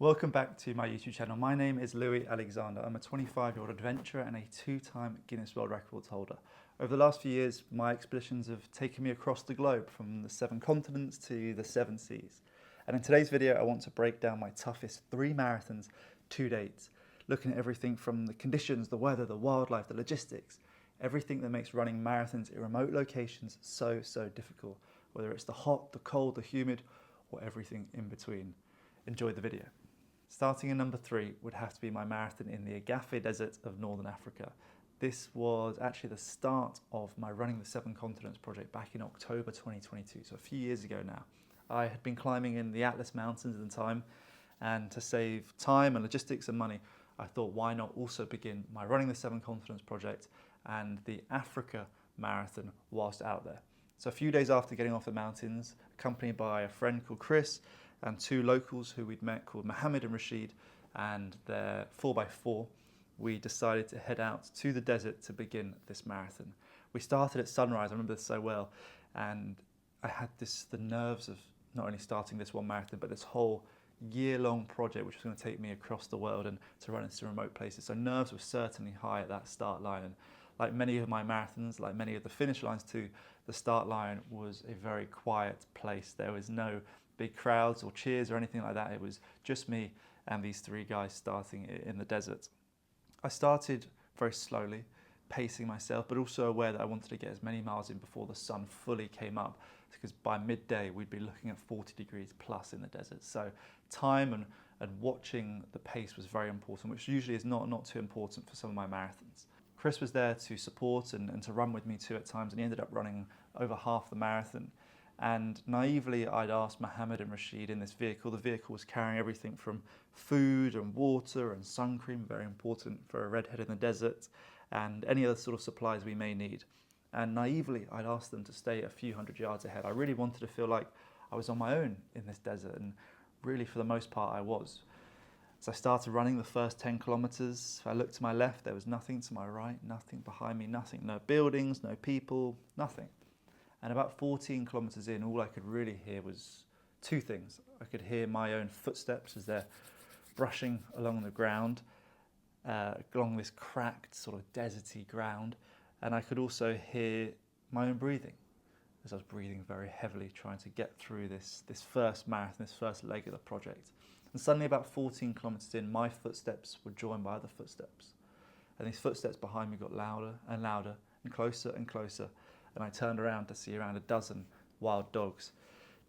Welcome back to my YouTube channel. My name is Louis Alexander. I'm a 25-year-old adventurer and a 2-time Guinness World Records holder. Over the last few years, my expeditions have taken me across the globe, from the 7 continents to the 7 seas. And in today's video, I want to break down my toughest 3 marathons to date, looking at everything from the conditions, the weather, the wildlife, the logistics, everything that makes running marathons in remote locations so difficult, whether it's the hot, the cold, the humid, or everything in between. Enjoy the video. Starting in number 3 would have to be my marathon in the Agafay Desert of Northern Africa. This was actually the start of my Running the 7 Continents project back in October 2022, so a few years ago now. I had been climbing in the Atlas Mountains at the time, and to save time and logistics and money, I thought, why not also begin my Running the 7 Continents project and the Africa Marathon whilst out there. So a few days after getting off the mountains, accompanied by a friend called Chris, and 2 locals who we'd met called Mohammed and Rashid and their 4x4, we decided to head out to the desert to begin this marathon. We started at sunrise, I remember this so well, and I had the nerves of not only starting this one marathon, but this whole year-long project which was going to take me across the world and to run into remote places. So nerves were certainly high at that start line, and like many of my marathons, like many of the finish lines too, the start line was a very quiet place. There was no big crowds or cheers or anything like that. It was just me and these 3 guys starting in the desert. I started very slowly, pacing myself, but also aware that I wanted to get as many miles in before the sun fully came up, because by midday we'd be looking at 40 degrees plus in the desert. So time and watching the pace was very important, which usually is not too important for some of my marathons. Chris was there to support and to run with me too at times, and he ended up running over half the marathon. And naively, I'd asked Mohammed and Rashid in this vehicle. The vehicle was carrying everything from food and water and sun cream, very important for a redhead in the desert, and any other sort of supplies we may need. And naively, I'd asked them to stay a few hundred yards ahead. I really wanted to feel like I was on my own in this desert, and really for the most part I was. As I started running the first 10 kilometers, I looked to my left, there was nothing to my right, nothing behind me, nothing. No buildings, no people, nothing. And about 14 kilometers in, all I could really hear was 2 things. I could hear my own footsteps as they're brushing along the ground, along this cracked sort of deserty ground. And I could also hear my own breathing, as I was breathing very heavily, trying to get through this first marathon, this first leg of the project. And suddenly, about 14 kilometers in, my footsteps were joined by other footsteps. And these footsteps behind me got louder and louder and closer and closer. And I turned around to see around a dozen wild dogs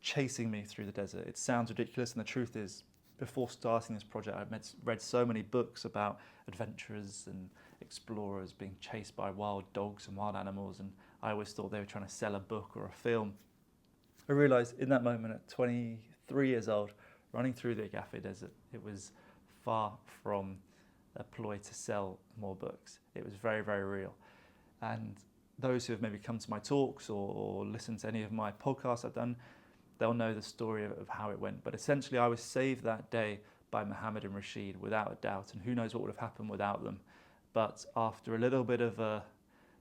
chasing me through the desert. It sounds ridiculous, and the truth is, before starting this project, I'd read so many books about adventurers and explorers being chased by wild dogs and wild animals, and I always thought they were trying to sell a book or a film. I realised in that moment, at 23 years old, running through the Agafay Desert, it was far from a ploy to sell more books. It was very real. And those who have maybe come to my talks or listened to any of my podcasts I've done, they'll know the story of how it went. But essentially, I was saved that day by Mohammed and Rashid, without a doubt, and who knows what would have happened without them. But after a little bit of a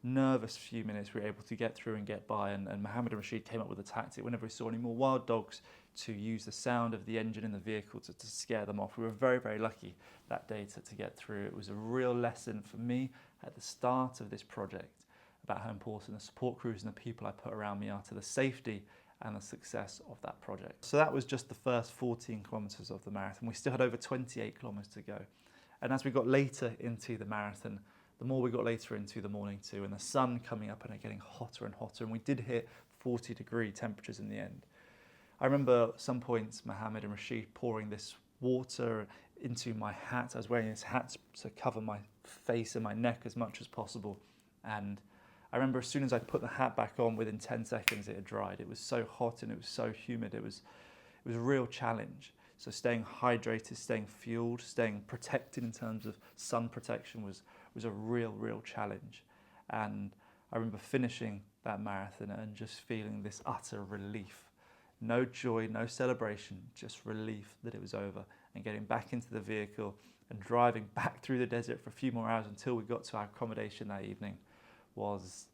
nervous few minutes, we were able to get through and get by, and Mohammed and Rashid came up with a tactic whenever we saw any more wild dogs to use the sound of the engine in the vehicle to scare them off. We were very lucky that day to get through. It was a real lesson for me at the start of this project about how important the support crews and the people I put around me are to the safety and the success of that project. So that was just the first 14 kilometers of the marathon. We still had over 28 kilometers to go. And as we got later into the marathon, the more we got later into the morning too, and the sun coming up and it getting hotter and hotter, and we did hit 40-degree temperatures in the end. I remember at some points Mohammed and Rashid pouring this water into my hat. I was wearing this hat to cover my face and my neck as much as possible, and I remember as soon as I put the hat back on, within 10 seconds it had dried. It was so hot and it was so humid. It was a real challenge. So staying hydrated, staying fueled, staying protected in terms of sun protection was a real challenge. And I remember finishing that marathon and just feeling this utter relief. No joy, no celebration, just relief that it was over, and getting back into the vehicle and driving back through the desert for a few more hours until we got to our accommodation that evening was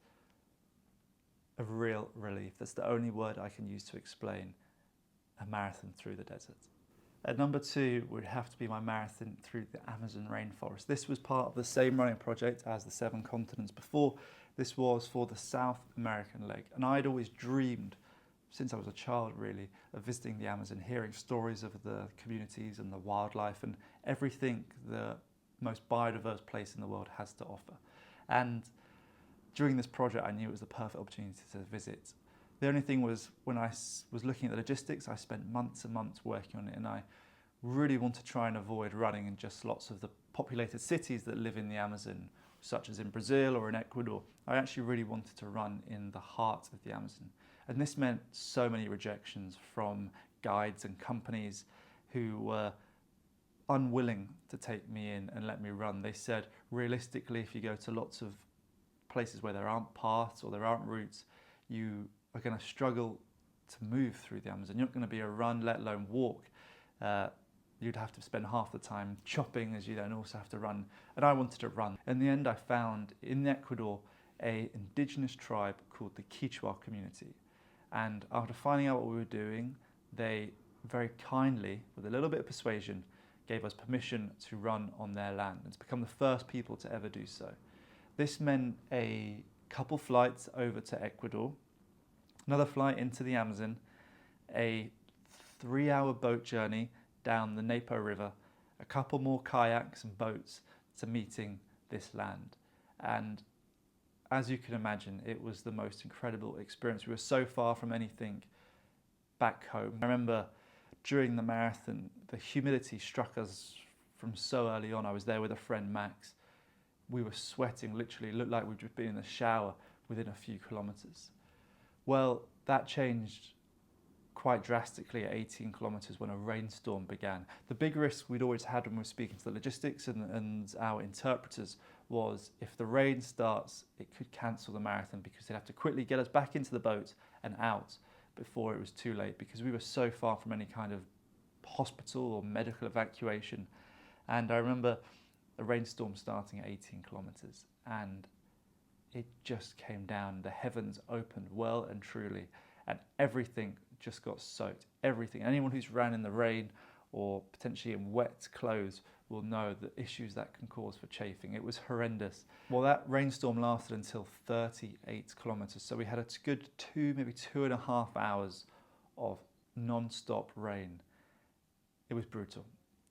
a real relief. That's the only word I can use to explain a marathon through the desert. At number 2 would have to be my marathon through the Amazon rainforest. This was part of the same running project as the 7 continents before. This was for the South American leg, and I'd always dreamed, since I was a child really, of visiting the Amazon, hearing stories of the communities and the wildlife and everything the most biodiverse place in the world has to offer. And during this project, I knew it was the perfect opportunity to visit. The only thing was, when I was looking at the logistics, I spent months and months working on it, and I really want to try and avoid running in just lots of the populated cities that live in the Amazon, such as in Brazil or in Ecuador. I actually really wanted to run in the heart of the Amazon. And this meant so many rejections from guides and companies who were unwilling to take me in and let me run. They said, realistically, if you go to lots of places where there aren't paths or there aren't routes, you are going to struggle to move through the Amazon. You're not going to be a run, let alone walk. You'd have to spend half the time chopping as you then also have to run. And I wanted to run. In the end, I found in Ecuador an indigenous tribe called the Quichua community. And after finding out what we were doing, they very kindly, with a little bit of persuasion, gave us permission to run on their land and to become the first people to ever do so. This meant a couple flights over to Ecuador, another flight into the Amazon, a 3-hour boat journey down the Napo River, a couple more kayaks and boats to meeting this land. And as you can imagine, it was the most incredible experience. We were so far from anything back home. I remember during the marathon, the humidity struck us from so early on. I was there with a friend, Max. We were sweating, literally, it looked like we'd just been in the shower within a few kilometers. Well, that changed quite drastically at 18 kilometers when a rainstorm began. The big risk we'd always had when we were speaking to the logistics and our interpreters was, if the rain starts, it could cancel the marathon, because they'd have to quickly get us back into the boat and out before it was too late, because we were so far from any kind of hospital or medical evacuation. And I remember a rainstorm starting at 18 kilometers, and it just came down. The heavens opened well and truly, and everything just got soaked. Everything. Anyone who's ran in the rain or potentially in wet clothes will know the issues that can cause for chafing. It was horrendous. Well, that rainstorm lasted until 38 kilometers. So we had a good maybe 2.5 hours of non-stop rain. It was brutal.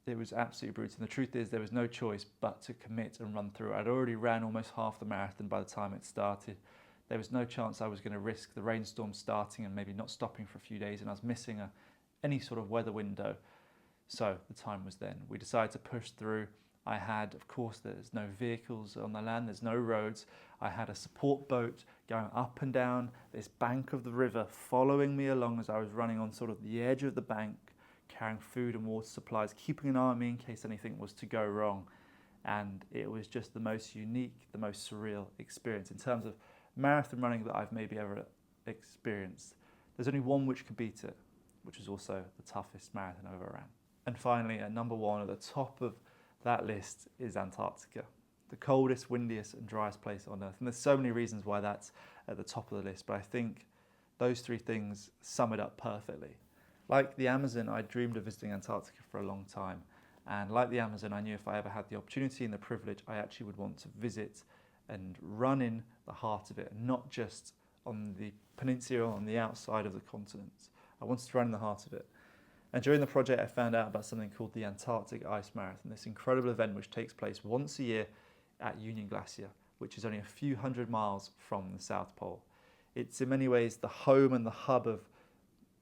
It was absolutely brutal. And the truth is, there was no choice but to commit and run through. I'd already ran almost half the marathon by the time it started. There was no chance I was going to risk the rainstorm starting and maybe not stopping for a few days, and I was missing any sort of weather window. So the time was then. We decided to push through. I had, of course, there's no vehicles on the land, there's no roads. I had a support boat going up and down this bank of the river, following me along as I was running on sort of the edge of the bank, carrying food and water supplies, keeping an eye on me in case anything was to go wrong. And it was just the most unique, the most surreal experience in terms of marathon running that I've maybe ever experienced. There's only one which could beat it, which is also the toughest marathon I've ever ran. And finally, at number 1 at the top of that list is Antarctica, the coldest, windiest and driest place on Earth. And there's so many reasons why that's at the top of the list, but I think those 3 things sum it up perfectly. Like the Amazon, I dreamed of visiting Antarctica for a long time. And like the Amazon, I knew if I ever had the opportunity and the privilege, I actually would want to visit and run in the heart of it, and not just on the peninsula or on the outside of the continent. I wanted to run in the heart of it. And during the project, I found out about something called the Antarctic Ice Marathon, this incredible event which takes place once a year at Union Glacier, which is only a few hundred miles from the South Pole. It's in many ways the home and the hub of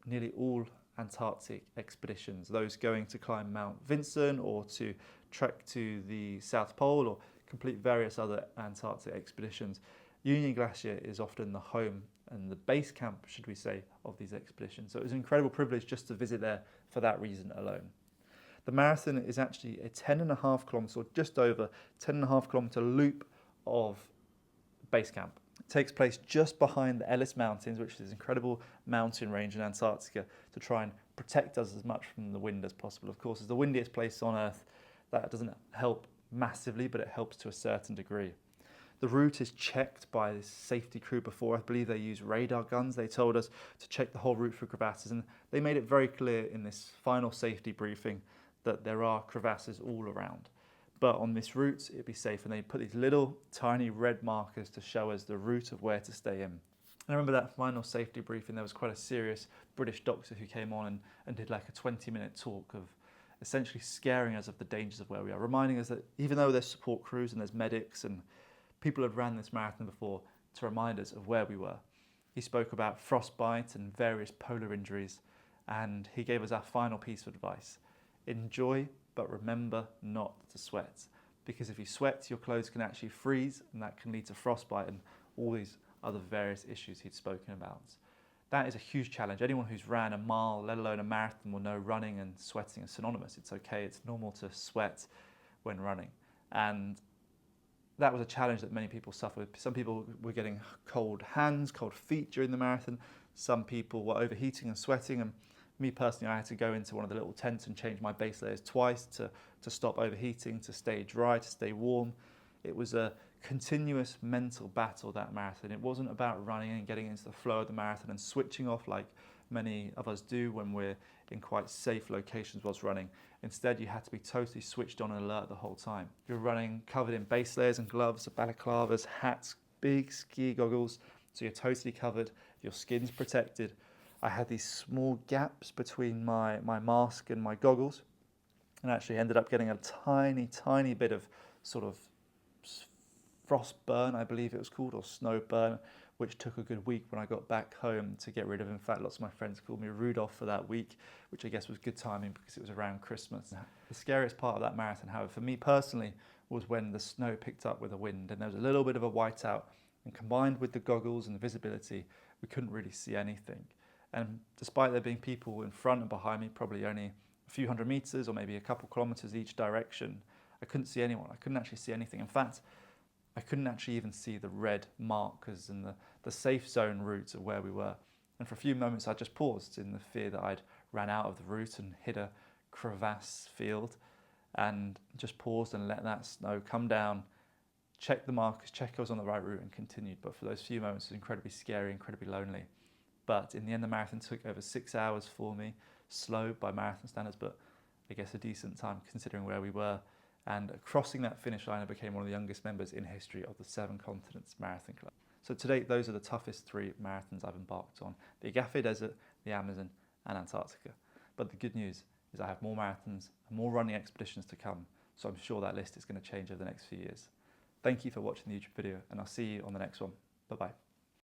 nearly all Antarctic expeditions, those going to climb Mount Vinson or to trek to the South Pole or complete various other Antarctic expeditions. Union Glacier is often the home and the base camp, should we say, of these expeditions. So it was an incredible privilege just to visit there for that reason alone. The marathon is actually a 10.5 kilometre, or just over 10.5 kilometre loop of base camp. It takes place just behind the Ellis Mountains, which is an incredible mountain range in Antarctica, to try and protect us as much from the wind as possible. Of course, it's the windiest place on Earth. That doesn't help massively, but it helps to a certain degree. The route is checked by this safety crew before. I believe they use radar guns. They told us to check the whole route for crevasses, and they made it very clear in this final safety briefing that there are crevasses all around. But on this route, it'd be safe, and they put these little tiny red markers to show us the route of where to stay in. And I remember that final safety briefing, there was quite a serious British doctor who came on and did like a 20-minute talk of essentially scaring us of the dangers of where we are, reminding us that even though there's support crews and there's medics and people have ran this marathon before, to remind us of where we were. He spoke about frostbite and various polar injuries, and he gave us our final piece of advice. Enjoy, but remember not to sweat. Because if you sweat, your clothes can actually freeze, and that can lead to frostbite and all these other various issues he'd spoken about. That is a huge challenge. Anyone who's ran a mile, let alone a marathon, will know running and sweating are synonymous. It's okay, it's normal to sweat when running. And that was a challenge that many people suffered. Some people were getting cold hands, cold feet during the marathon. Some people were overheating and sweating. And me personally, I had to go into one of the little tents and change my base layers twice to stop overheating, to stay dry, to stay warm. It was a continuous mental battle, that marathon. It wasn't about running and getting into the flow of the marathon and switching off like many of us do when we're in quite safe locations whilst running. Instead, you had to be totally switched on and alert the whole time. You're running covered in base layers and gloves, balaclavas, hats, big ski goggles, so you're totally covered, your skin's protected. I had these small gaps between my mask and my goggles, and actually ended up getting a tiny bit of sort of frost burn, I believe it was called, or snow burn, which took a good week when I got back home to get rid of. In fact, lots of my friends called me Rudolph for that week, which I guess was good timing because it was around Christmas. The scariest part of that marathon, however, for me personally, was when the snow picked up with the wind and there was a little bit of a whiteout, and combined with the goggles and the visibility, we couldn't really see anything. And despite there being people in front and behind me, probably only a few hundred meters or maybe a couple kilometers each direction, I couldn't see anyone. I couldn't actually see anything. In fact, I couldn't actually even see the red markers and the safe zone route of where we were. And for a few moments I just paused in the fear that I'd ran out of the route and hit a crevasse field, and just paused and let that snow come down, check the markers, check I was on the right route, and continued. But for those few moments it was incredibly scary, incredibly lonely. But in the end the marathon took over 6 hours for me, slow by marathon standards, but I guess a decent time considering where we were. And crossing that finish line, I became one of the youngest members in history of the 7 Continents Marathon Club. So to date, those are the toughest 3 marathons I've embarked on: the Agafay Desert, the Amazon, and Antarctica. But the good news is I have more marathons and more running expeditions to come, so I'm sure that list is going to change over the next few years. Thank you for watching the YouTube video, and I'll see you on the next one. Bye-bye.